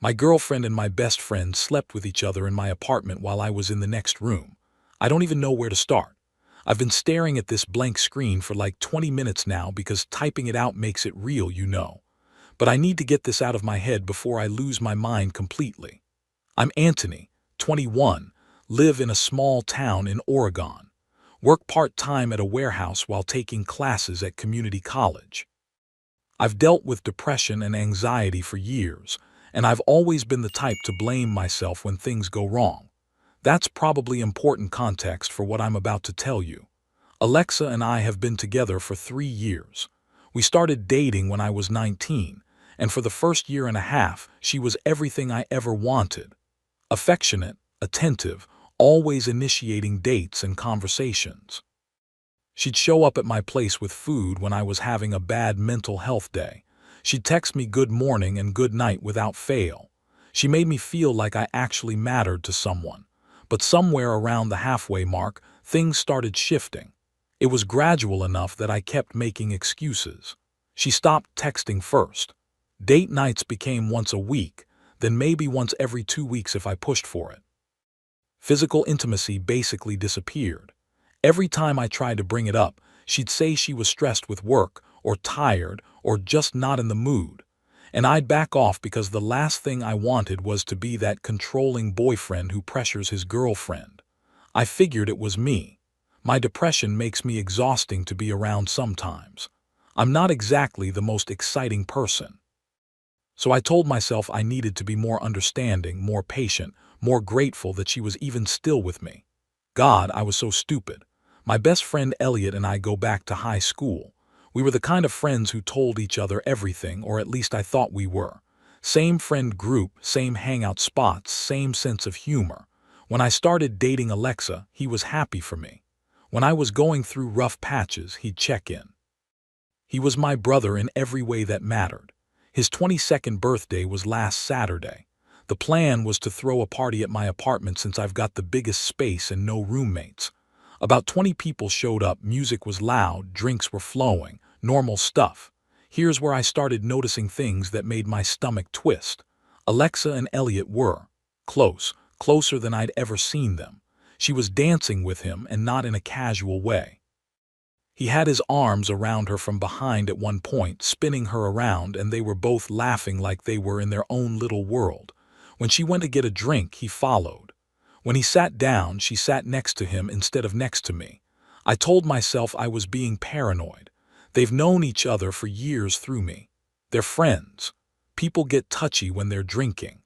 My girlfriend and my best friend slept with each other in my apartment while I was in the next room. I don't even know where to start. I've been staring at this blank screen for like 20 minutes now because typing it out makes it real, you know. But I need to get this out of my head before I lose my mind completely. I'm Anthony, 21, live in a small town in Oregon. Work part-time at a warehouse while taking classes at community college. I've dealt with depression and anxiety for years, and I've always been the type to blame myself when things go wrong. That's probably important context for what I'm about to tell you. Alexa and I have been together for 3 years. We started dating when I was 19, and for the first year and a half, she was everything I ever wanted. Affectionate, attentive, always initiating dates and conversations. She'd show up at my place with food when I was having a bad mental health day. She'd text me good morning and good night without fail. She made me feel like I actually mattered to someone. But somewhere around the halfway mark, things started shifting. It was gradual enough that I kept making excuses. She stopped texting first. Date nights became once a week, then maybe once every 2 weeks if I pushed for it. Physical intimacy basically disappeared. Every time I tried to bring it up, she'd say she was stressed with work, or tired, or just not in the mood. And I'd back off because the last thing I wanted was to be that controlling boyfriend who pressures his girlfriend. I figured it was me. My depression makes me exhausting to be around sometimes. I'm not exactly the most exciting person. So I told myself I needed to be more understanding, more patient, more grateful that she was even still with me. God, I was so stupid. My best friend Elliot and I go back to high school. We were the kind of friends who told each other everything, or at least I thought we were. Same friend group, same hangout spots, same sense of humor. When I started dating Alexa, he was happy for me. When I was going through rough patches, he'd check in. He was my brother in every way that mattered. His 22nd birthday was last Saturday. The plan was to throw a party at my apartment since I've got the biggest space and no roommates. About 20 people showed up, music was loud, drinks were flowing, normal stuff. Here's where I started noticing things that made my stomach twist. Alexa and Elliot were closer than I'd ever seen them. She was dancing with him and not in a casual way. He had his arms around her from behind at one point, spinning her around, and they were both laughing like they were in their own little world. When she went to get a drink, he followed. When he sat down, she sat next to him instead of next to me. I told myself I was being paranoid. They've known each other for years through me. They're friends. People get touchy when they're drinking.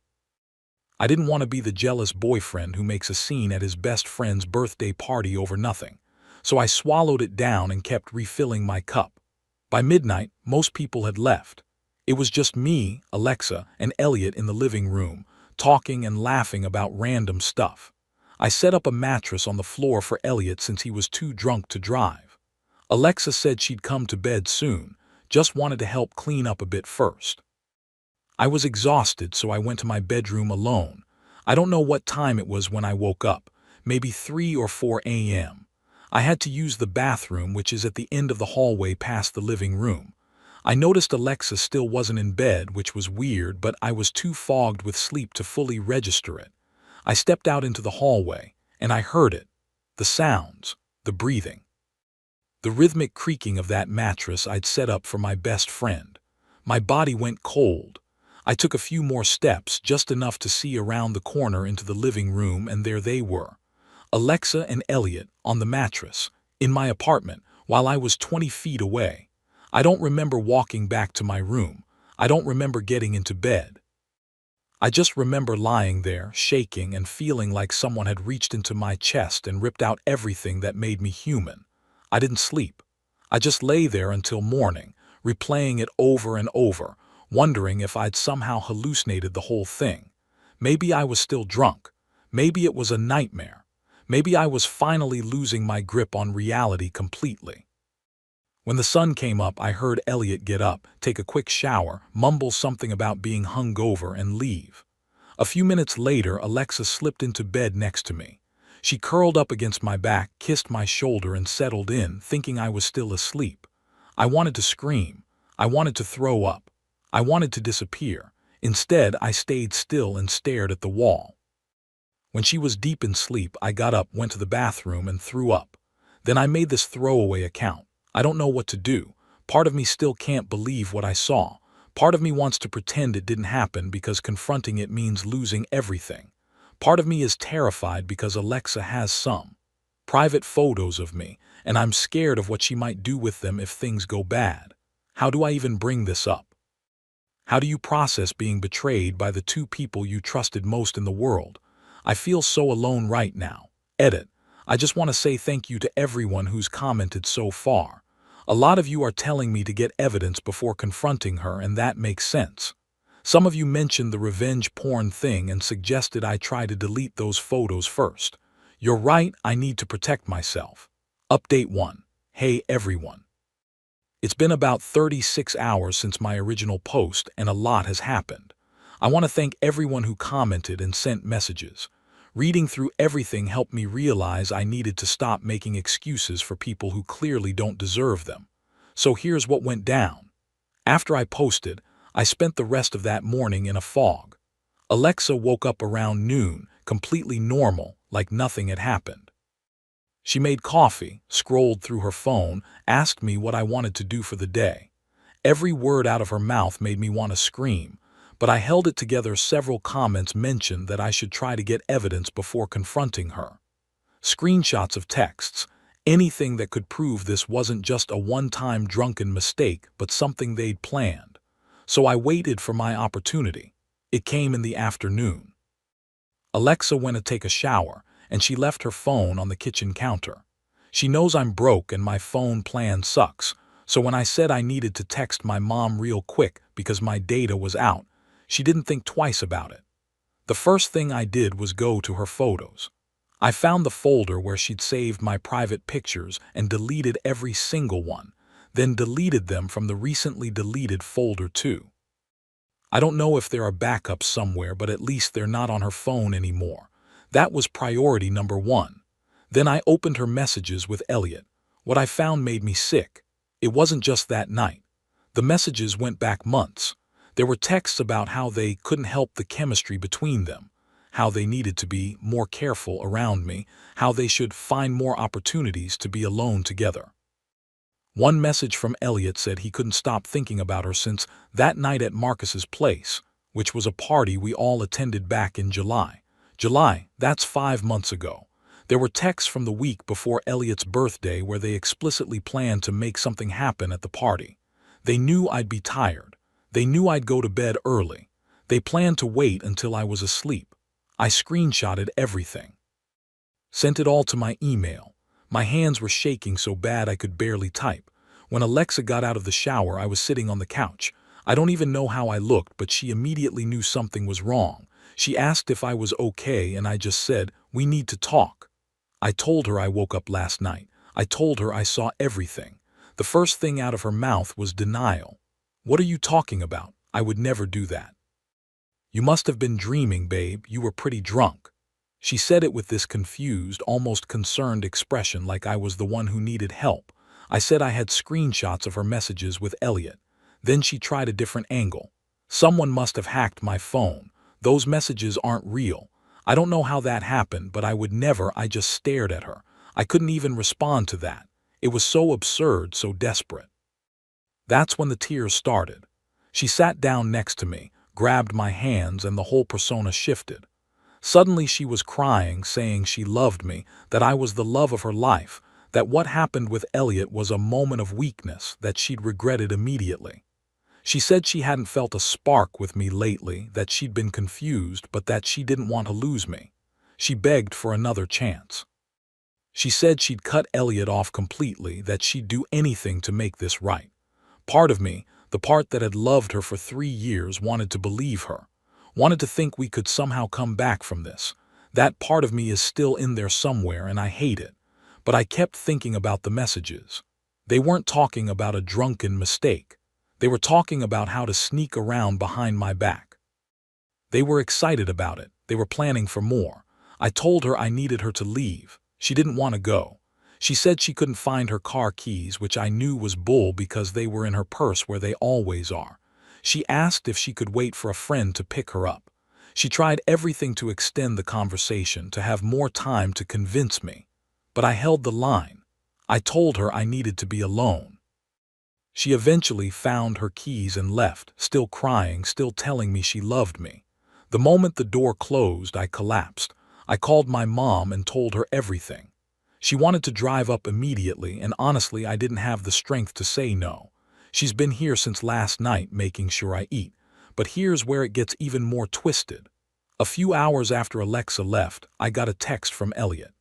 I didn't want to be the jealous boyfriend who makes a scene at his best friend's birthday party over nothing. So I swallowed it down and kept refilling my cup. By midnight, most people had left. It was just me, Alexa, and Elliot in the living room, talking and laughing about random stuff. I set up a mattress on the floor for Elliot since he was too drunk to drive. Alexa said she'd come to bed soon, just wanted to help clean up a bit first. I was exhausted, so I went to my bedroom alone. I don't know what time it was when I woke up, maybe 3 or 4 a.m. I had to use the bathroom, which is at the end of the hallway past the living room. I noticed Alexa still wasn't in bed, which was weird, but I was too fogged with sleep to fully register it. I stepped out into the hallway, and I heard it. The sounds, the breathing. The rhythmic creaking of that mattress I'd set up for my best friend. My body went cold. I took a few more steps, just enough to see around the corner into the living room, and there they were. Alexa and Elliot on the mattress, in my apartment, while I was 20 feet away. I don't remember walking back to my room. I don't remember getting into bed. I just remember lying there, shaking and feeling like someone had reached into my chest and ripped out everything that made me human. I didn't sleep. I just lay there until morning, replaying it over and over, wondering if I'd somehow hallucinated the whole thing. Maybe I was still drunk. Maybe it was a nightmare. Maybe I was finally losing my grip on reality completely. When the sun came up, I heard Elliot get up, take a quick shower, mumble something about being hungover, and leave. A few minutes later, Alexa slipped into bed next to me. She curled up against my back, kissed my shoulder, and settled in, thinking I was still asleep. I wanted to scream. I wanted to throw up. I wanted to disappear. Instead, I stayed still and stared at the wall. When she was deep in sleep, I got up, went to the bathroom, and threw up. Then I made this throwaway account. I don't know what to do. Part of me still can't believe what I saw. Part of me wants to pretend it didn't happen because confronting it means losing everything. Part of me is terrified because Alexa has some private photos of me, and I'm scared of what she might do with them if things go bad. How do I even bring this up? How do you process being betrayed by the two people you trusted most in the world? I feel so alone right now. Edit. I just want to say thank you to everyone who's commented so far. A lot of you are telling me to get evidence before confronting her, and that makes sense. Some of you mentioned the revenge porn thing and suggested I try to delete those photos first. You're right, I need to protect myself. Update 1. Hey everyone. It's been about 36 hours since my original post, and a lot has happened. I want to thank everyone who commented and sent messages. Reading through everything helped me realize I needed to stop making excuses for people who clearly don't deserve them. So here's what went down. After I posted, I spent the rest of that morning in a fog. Alexa woke up around noon, completely normal, like nothing had happened. She made coffee, scrolled through her phone, asked me what I wanted to do for the day. Every word out of her mouth made me want to scream, but I held it together. Several comments mentioned that I should try to get evidence before confronting her. Screenshots of texts, anything that could prove this wasn't just a one-time drunken mistake, but something they'd planned. So I waited for my opportunity. It came in the afternoon. Alexa went to take a shower, and she left her phone on the kitchen counter. She knows I'm broke and my phone plan sucks, so when I said I needed to text my mom real quick because my data was out, she didn't think twice about it. The first thing I did was go to her photos. I found the folder where she'd saved my private pictures and deleted every single one, then deleted them from the recently deleted folder too. I don't know if there are backups somewhere, but at least they're not on her phone anymore. That was priority number 1. Then I opened her messages with Elliot. What I found made me sick. It wasn't just that night. The messages went back months. There were texts about how they couldn't help the chemistry between them, how they needed to be more careful around me, how they should find more opportunities to be alone together. One message from Elliot said he couldn't stop thinking about her since that night at Marcus's place, which was a party we all attended back in July. That's 5 months ago. There were texts from the week before Elliot's birthday where they explicitly planned to make something happen at the party. They knew I'd be tired. They knew I'd go to bed early. They planned to wait until I was asleep. I screenshotted everything. Sent it all to my email. My hands were shaking so bad I could barely type. When Alexa got out of the shower, I was sitting on the couch. I don't even know how I looked, but she immediately knew something was wrong. She asked if I was okay, and I just said, "We need to talk." I told her I woke up last night. I told her I saw everything. The first thing out of her mouth was denial. "What are you talking about? I would never do that." "You must have been dreaming, babe. You were pretty drunk." She said it with this confused, almost concerned expression, like I was the one who needed help. I said I had screenshots of her messages with Elliot. Then she tried a different angle. "Someone must have hacked my phone. Those messages aren't real. I don't know how that happened, but I would never." I just stared at her. I couldn't even respond to that. It was so absurd, so desperate. That's when the tears started. She sat down next to me, grabbed my hands, and the whole persona shifted. Suddenly she was crying, saying she loved me, that I was the love of her life, that what happened with Elliot was a moment of weakness that she'd regretted immediately. She said she hadn't felt a spark with me lately, that she'd been confused, but that she didn't want to lose me. She begged for another chance. She said she'd cut Elliot off completely, that she'd do anything to make this right. Part of me, the part that had loved her for 3 years, wanted to believe her, wanted to think we could somehow come back from this. That part of me is still in there somewhere, and I hate it. But I kept thinking about the messages. They weren't talking about a drunken mistake. They were talking about how to sneak around behind my back. They were excited about it. They were planning for more. I told her I needed her to leave. She didn't want to go. She said she couldn't find her car keys, which I knew was bull because they were in her purse where they always are. She asked if she could wait for a friend to pick her up. She tried everything to extend the conversation, to have more time to convince me. But I held the line. I told her I needed to be alone. She eventually found her keys and left, still crying, still telling me she loved me. The moment the door closed, I collapsed. I called my mom and told her everything. She wanted to drive up immediately, and honestly, I didn't have the strength to say no. She's been here since last night making sure I eat. But here's where it gets even more twisted. A few hours after Alexa left, I got a text from Elliot.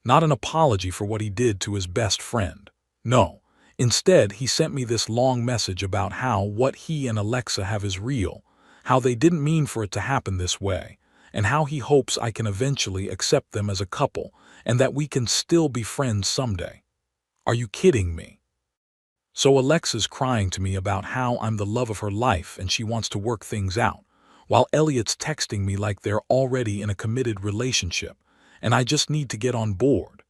Not an apology for what he did to his best friend. No. Instead, he sent me this long message about how what he and Alexa have is real, how they didn't mean for it to happen this way, and how he hopes I can eventually accept them as a couple, and that we can still be friends someday. Are you kidding me? So Alexa's crying to me about how I'm the love of her life and she wants to work things out, while Elliot's texting me like they're already in a committed relationship, and I just need to get on board.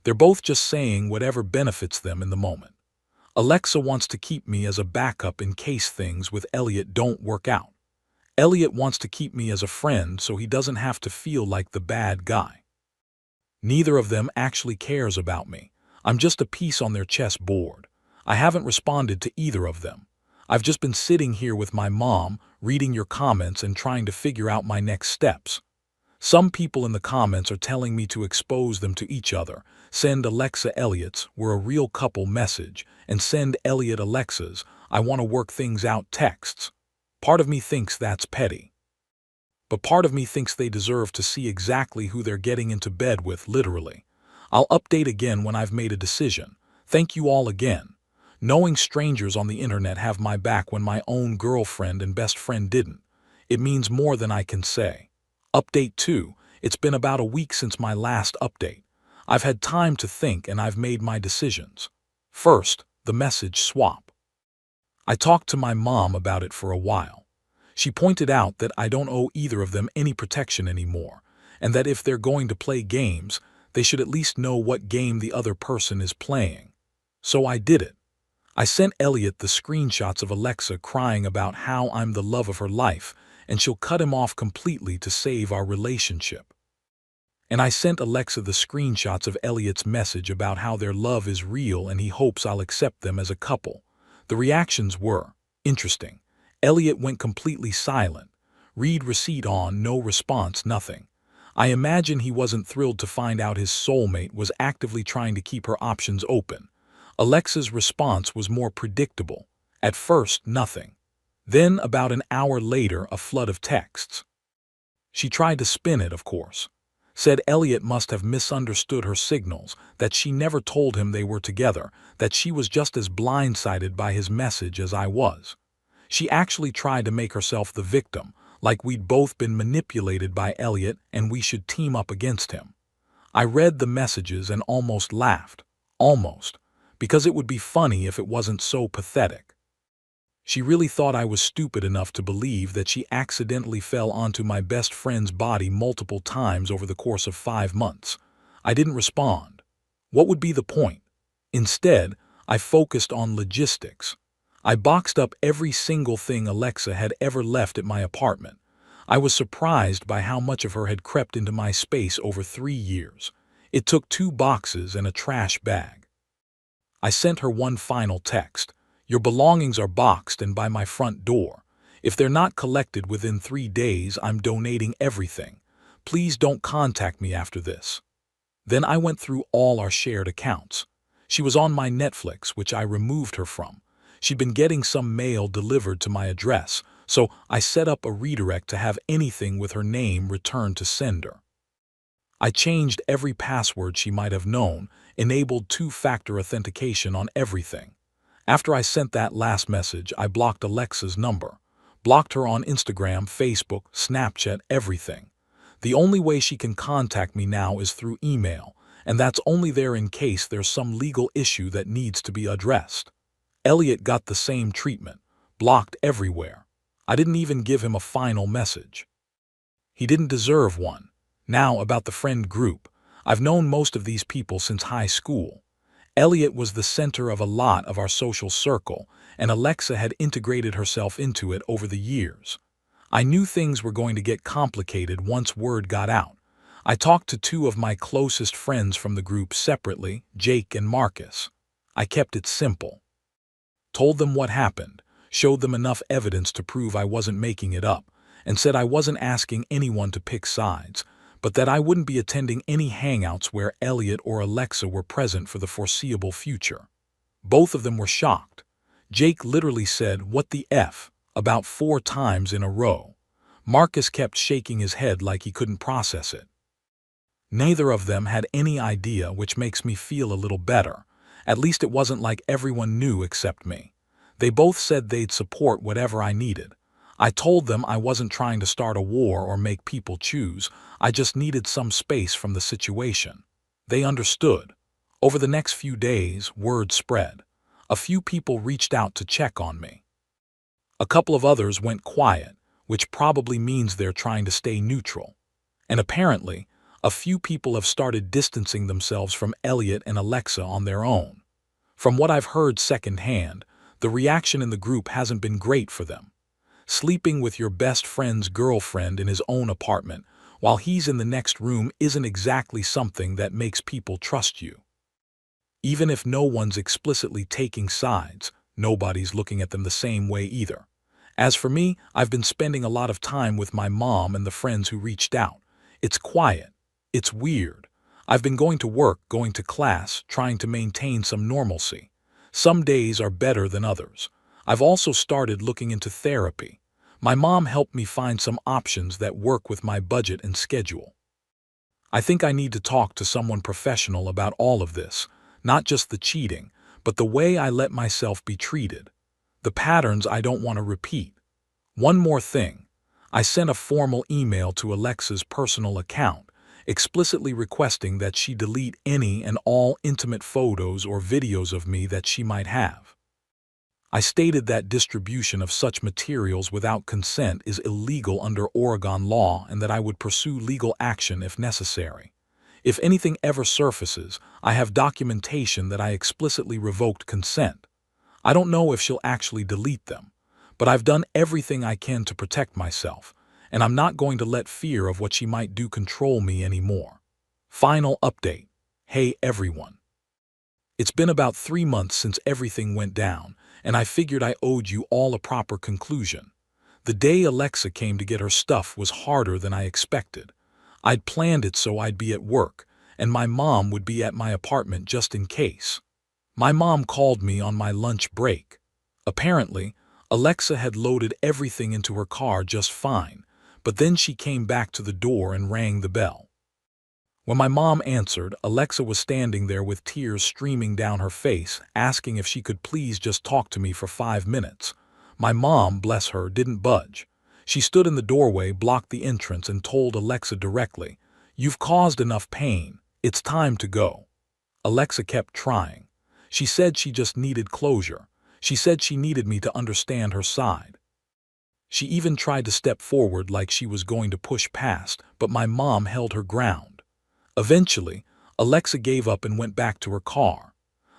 They're both just saying whatever benefits them in the moment. Alexa wants to keep me as a backup in case things with Elliot don't work out. Elliot wants to keep me as a friend so he doesn't have to feel like the bad guy. Neither of them actually cares about me. I'm just a piece on their chessboard. I haven't responded to either of them. I've just been sitting here with my mom, reading your comments and trying to figure out my next steps. Some people in the comments are telling me to expose them to each other, send Alexa Elliot's "We're a real couple" message, and send Elliot Alexa's "I want to work things out" texts. Part of me thinks that's petty. But part of me thinks they deserve to see exactly who they're getting into bed with, literally. I'll update again when I've made a decision. Thank you all again. Knowing strangers on the internet have my back when my own girlfriend and best friend didn't. It means more than I can say. Update 2. It's been about a week since my last update. I've had time to think and I've made my decisions. First, the message swap. I talked to my mom about it for a while. She pointed out that I don't owe either of them any protection anymore, and that if they're going to play games, they should at least know what game the other person is playing. So I did it. I sent Elliot the screenshots of Alexa crying about how I'm the love of her life, and she'll cut him off completely to save our relationship. And I sent Alexa the screenshots of Elliot's message about how their love is real and he hopes I'll accept them as a couple. The reactions were interesting. Elliot went completely silent. Read receipt on, no response, nothing. I imagine he wasn't thrilled to find out his soulmate was actively trying to keep her options open. Alexa's response was more predictable. At first, nothing. Then, about an hour later, a flood of texts. She tried to spin it, of course. Said Elliot must have misunderstood her signals, that she never told him they were together, that she was just as blindsided by his message as I was. She actually tried to make herself the victim, like we'd both been manipulated by Elliot and we should team up against him. I read the messages and almost laughed. Almost. Because it would be funny if it wasn't so pathetic. She really thought I was stupid enough to believe that she accidentally fell onto my best friend's body multiple times over the course of 5 months. I didn't respond. What would be the point? Instead, I focused on logistics. I boxed up every single thing Alexa had ever left at my apartment. I was surprised by how much of her had crept into my space over 3 years. It took 2 boxes and a trash bag. I sent her one final text. Your belongings are boxed and by my front door. If they're not collected within 3 days, I'm donating everything. Please don't contact me after this. Then I went through all our shared accounts. She was on my Netflix, which I removed her from. She'd been getting some mail delivered to my address, so I set up a redirect to have anything with her name returned to sender. I changed every password she might have known, enabled 2-factor authentication on everything. After I sent that last message, I blocked Alexa's number. Blocked her on Instagram, Facebook, Snapchat, everything. The only way she can contact me now is through email, and that's only there in case there's some legal issue that needs to be addressed. Elliot got the same treatment. Blocked everywhere. I didn't even give him a final message. He didn't deserve one. Now, about the friend group. I've known most of these people since high school. Elliot was the center of a lot of our social circle, and Alexa had integrated herself into it over the years. I knew things were going to get complicated once word got out. I talked to two of my closest friends from the group separately, Jake and Marcus. I kept it simple. Told them what happened, showed them enough evidence to prove I wasn't making it up, and said I wasn't asking anyone to pick sides, but that I wouldn't be attending any hangouts where Elliot or Alexa were present for the foreseeable future. Both of them were shocked. Jake literally said, "What the F?" about 4 times in a row. Marcus kept shaking his head like he couldn't process it. Neither of them had any idea, which makes me feel a little better. At least it wasn't like everyone knew except me. They both said they'd support whatever I needed. I told them I wasn't trying to start a war or make people choose. I just needed some space from the situation. They understood. Over the next few days, word spread. A few people reached out to check on me. A couple of others went quiet, which probably means they're trying to stay neutral. And apparently, a few people have started distancing themselves from Elliot and Alexa on their own. From what I've heard secondhand, the reaction in the group hasn't been great for them. Sleeping with your best friend's girlfriend in his own apartment while he's in the next room isn't exactly something that makes people trust you. Even if no one's explicitly taking sides, nobody's looking at them the same way either. As for me, I've been spending a lot of time with my mom and the friends who reached out. It's quiet. It's weird. I've been going to work, going to class, trying to maintain some normalcy. Some days are better than others. I've also started looking into therapy. My mom helped me find some options that work with my budget and schedule. I think I need to talk to someone professional about all of this, not just the cheating, but the way I let myself be treated. The patterns I don't want to repeat. One more thing. I sent a formal email to Alexa's personal account, explicitly requesting that she delete any and all intimate photos or videos of me that she might have. I stated that distribution of such materials without consent is illegal under Oregon law and that I would pursue legal action if necessary. If anything ever surfaces, I have documentation that I explicitly revoked consent. I don't know if she'll actually delete them, but I've done everything I can to protect myself, and I'm not going to let fear of what she might do control me anymore. Final update. Hey everyone. It's been about 3 months since everything went down, and I figured I owed you all a proper conclusion. The day Alexa came to get her stuff was harder than I expected. I'd planned it so I'd be at work, and my mom would be at my apartment just in case. My mom called me on my lunch break. Apparently, Alexa had loaded everything into her car just fine, but then she came back to the door and rang the bell. When my mom answered, Alexa was standing there with tears streaming down her face, asking if she could please just talk to me for 5 minutes. My mom, bless her, didn't budge. She stood in the doorway, blocked the entrance, and told Alexa directly, "You've caused enough pain. It's time to go." Alexa kept trying. She said she just needed closure. She said she needed me to understand her side. She even tried to step forward like she was going to push past, but my mom held her ground. Eventually, Alexa gave up and went back to her car.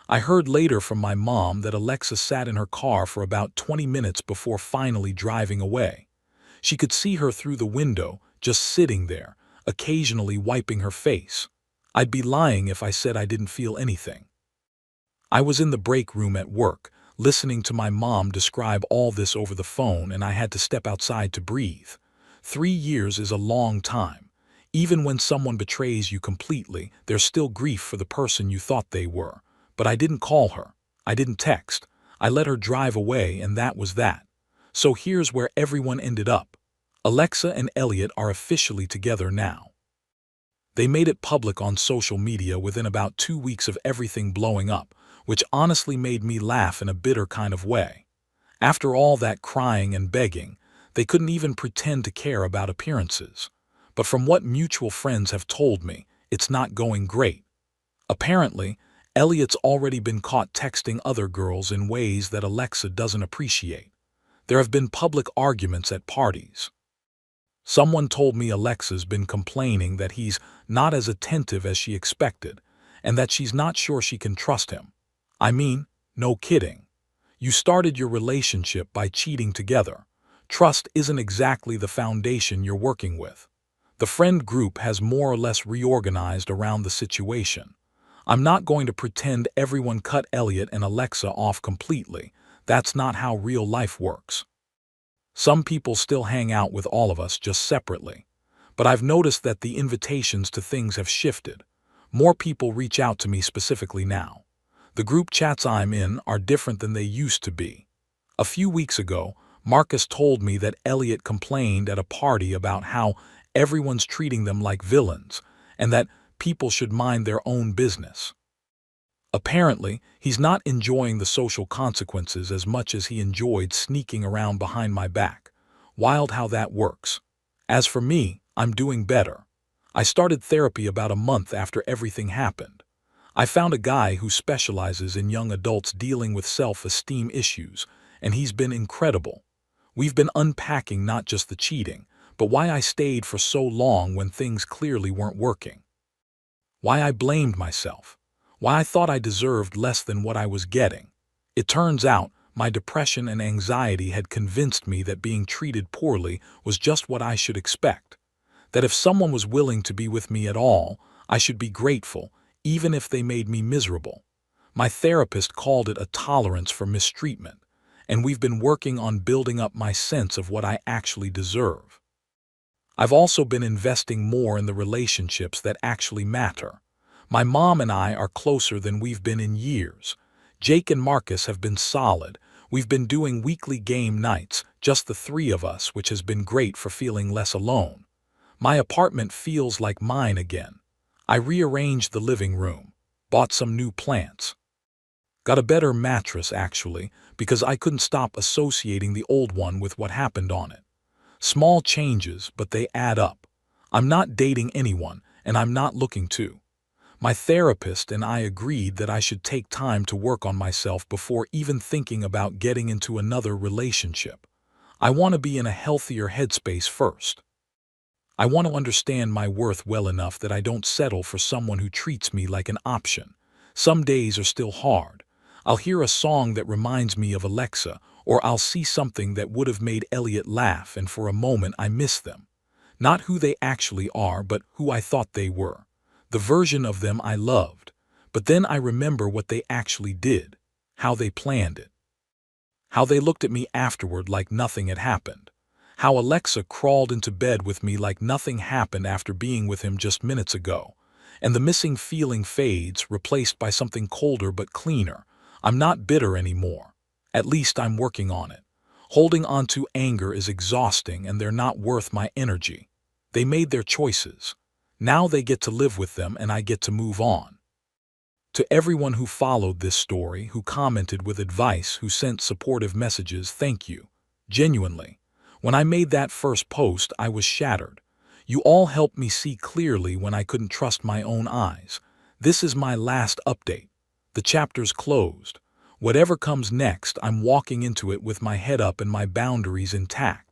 I heard later from my mom that Alexa sat in her car for about 20 minutes before finally driving away. She could see her through the window, just sitting there, occasionally wiping her face. I'd be lying if I said I didn't feel anything. I was in the break room at work, listening to my mom describe all this over the phone, and I had to step outside to breathe. 3 years is a long time. Even when someone betrays you completely, there's still grief for the person you thought they were. But I didn't call her. I didn't text. I let her drive away, and that was that. So here's where everyone ended up. Alexa and Elliot are officially together now. They made it public on social media within about 2 weeks of everything blowing up, which honestly made me laugh in a bitter kind of way. After all that crying and begging, they couldn't even pretend to care about appearances. But from what mutual friends have told me, it's not going great. Apparently, Elliot's already been caught texting other girls in ways that Alexa doesn't appreciate. There have been public arguments at parties. Someone told me Alexa's been complaining that he's not as attentive as she expected, and that she's not sure she can trust him. I mean, no kidding. You started your relationship by cheating together. Trust isn't exactly the foundation you're working with. The friend group has more or less reorganized around the situation. I'm not going to pretend everyone cut Elliot and Alexa off completely. That's not how real life works. Some people still hang out with all of us, just separately. But I've noticed that the invitations to things have shifted. More people reach out to me specifically now. The group chats I'm in are different than they used to be. A few weeks ago, Marcus told me that Elliot complained at a party about how everyone's treating them like villains and that people should mind their own business. Apparently, he's not enjoying the social consequences as much as he enjoyed sneaking around behind my back. Wild how that works. As for me, I'm doing better. I started therapy about a month after everything happened. I found a guy who specializes in young adults dealing with self-esteem issues, and he's been incredible. We've been unpacking not just the cheating, but why I stayed for so long when things clearly weren't working. Why I blamed myself. Why I thought I deserved less than what I was getting. It turns out, my depression and anxiety had convinced me that being treated poorly was just what I should expect. That if someone was willing to be with me at all, I should be grateful, even if they made me miserable. My therapist called it a tolerance for mistreatment, and we've been working on building up my sense of what I actually deserve. I've also been investing more in the relationships that actually matter. My mom and I are closer than we've been in years. Jake and Marcus have been solid. We've been doing weekly game nights, just the three of us, which has been great for feeling less alone. My apartment feels like mine again. I rearranged the living room, bought some new plants. Got a better mattress, actually, because I couldn't stop associating the old one with what happened on it. Small changes, but they add up. I'm not dating anyone, and I'm not looking to. My therapist and I agreed that I should take time to work on myself before even thinking about getting into another relationship. I want to be in a healthier headspace first. I want to understand my worth well enough that I don't settle for someone who treats me like an option. Some days are still hard. I'll hear a song that reminds me of Alexa, or I'll see something that would have made Elliot laugh, and for a moment I miss them. Not who they actually are, but who I thought they were. The version of them I loved. But then I remember what they actually did, how they planned it. How they looked at me afterward like nothing had happened. How Alexa crawled into bed with me like nothing happened after being with him just minutes ago. And the missing feeling fades, replaced by something colder but cleaner. I'm not bitter anymore. At least I'm working on it. Holding on to anger is exhausting, and they're not worth my energy. They made their choices. Now they get to live with them, and I get to move on. To everyone who followed this story, who commented with advice, who sent supportive messages, thank you. Genuinely. When I made that first post, I was shattered. You all helped me see clearly when I couldn't trust my own eyes. This is my last update. The chapter's closed. Whatever comes next, I'm walking into it with my head up and my boundaries intact.